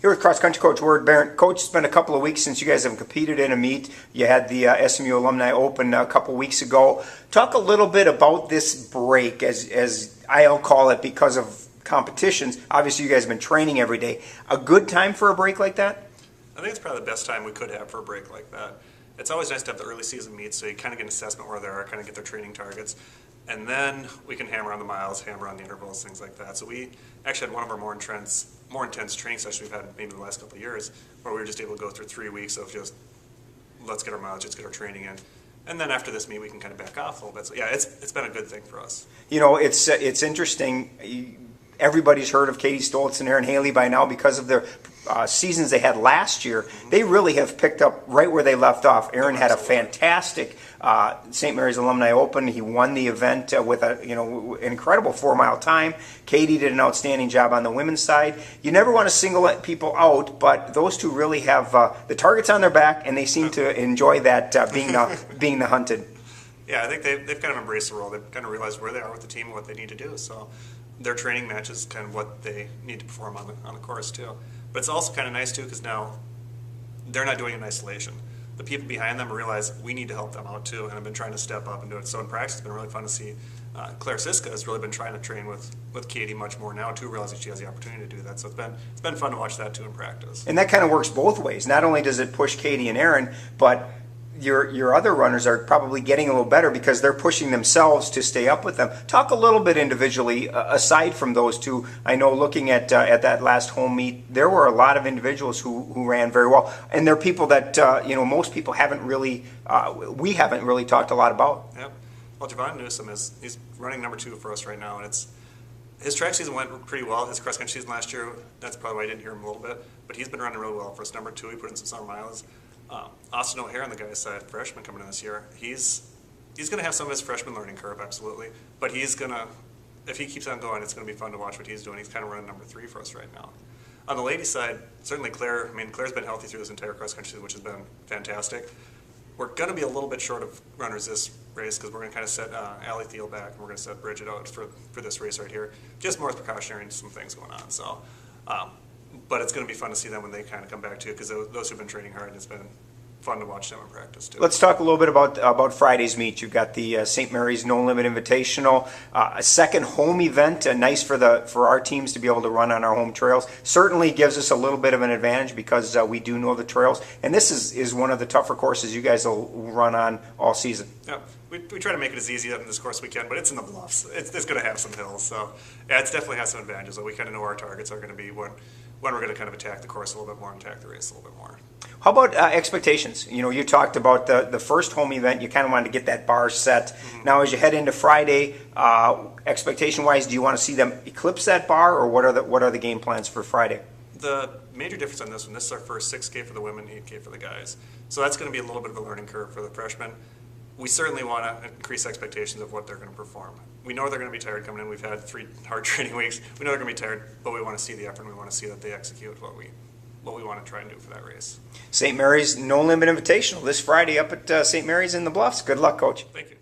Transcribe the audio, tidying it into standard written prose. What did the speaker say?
Here with cross country coach Berndt. Coach, it's been a couple of weeks since you guys have competed in a meet. You had the SMU Alumni Open a couple weeks ago. Talk a little bit about this break, as I'll call it, because of competitions. Obviously, you guys have been training every day. A good time for a break like that? I think it's probably the best time we could have for a break like that. It's always nice to have the early season meets, so you kind of get an assessment where they are, kind of get their training targets. And then we can hammer on the miles, hammer on the intervals, things like that. So we actually had one of our more intense training sessions we've had maybe in the last couple of years, where we were just able to go through 3 weeks of just, let's get our mileage, let's get our training in. And then after this meet, we can kind of back off a little bit. So yeah, it's been a good thing for us. You know, it's interesting. Everybody's heard of Katie Stoltz and Aaron Haley by now because of their seasons they had last year. They really have picked up right where they left off. Aaron had a fantastic St. Mary's Alumni Open. He won the event with an incredible 4-mile time. Katie did an outstanding job on the women's side. You never want to single people out, but those two really have the targets on their back, and they seem to enjoy that being the hunted. Yeah, I think they've kind of embraced the role. They've kind of realized where they are with the team and what they need to do. So their training matches kind of what they need to perform on the course too. But it's also kind of nice too because now they're not doing it in isolation. The people behind them realize we need to help them out too, and have been trying to step up and do it. So in practice, it's been really fun to see. Claire Siska has really been trying to train with Katie much more now too, realizing she has the opportunity to do that. So it's been fun to watch that too in practice. And that kind of works both ways. Not only does it push Katie and Aaron, but your other runners are probably getting a little better because they're pushing themselves to stay up with them. Talk a little bit individually, aside from those two. I know looking at that last home meet, there were a lot of individuals who ran very well. And they're people that, most people haven't really, we haven't really talked a lot about. Yep. Well, Javon Newsom he's running number 2 for us right now, and his track season went pretty well. His cross country season last year, that's probably why I didn't hear him a little bit, but he's been running really well for us. Number 2, he put in some summer miles. Austin O'Hare on the guy's side, freshman coming in this year, he's going to have some of his freshman learning curve, absolutely. But he's going to, if he keeps on going, it's going to be fun to watch what he's doing. He's kind of running number 3 for us right now. On the ladies' side, certainly Claire. I mean, Claire's been healthy through this entire cross country season, which has been fantastic. We're going to be a little bit short of runners this race because we're going to kind of set Allie Thiel back, and we're going to set Bridget out for this race right here. Just more precautionary and some things going on. So, but it's going to be fun to see them when they kind of come back too, because those who've been training hard, and it's been fun to watch them in practice too. Let's talk a little bit about Friday's meet. You've got the St. Mary's No Limit Invitational, a second home event, nice for our teams to be able to run on our home trails. Certainly gives us a little bit of an advantage because we do know the trails, and this is one of the tougher courses you guys will run on all season. Yeah, we try to make it as easy on this course we can, but it's in the bluffs. It's going to have some hills, so yeah, it's definitely has some advantages. So we kind of know our targets are going to be when we're going to kind of attack the course a little bit more and attack the race a little bit more. How about expectations? You talked about the first home event. You kind of wanted to get that bar set. Mm-hmm. Now, as you head into Friday, expectation-wise, do you want to see them eclipse that bar, or what are the game plans for Friday? The major difference on this one, this is our first 6K for the women, 8K for the guys. So that's going to be a little bit of a learning curve for the freshmen. We certainly want to increase expectations of what they're going to perform. We know they're going to be tired coming in. We've had 3 hard training weeks. We know they're going to be tired, but we want to see the effort, and we want to see that they execute what we want to try and do for that race. St. Mary's No Limit Invitational this Friday up at St. Mary's in the Bluffs. Good luck, Coach. Thank you.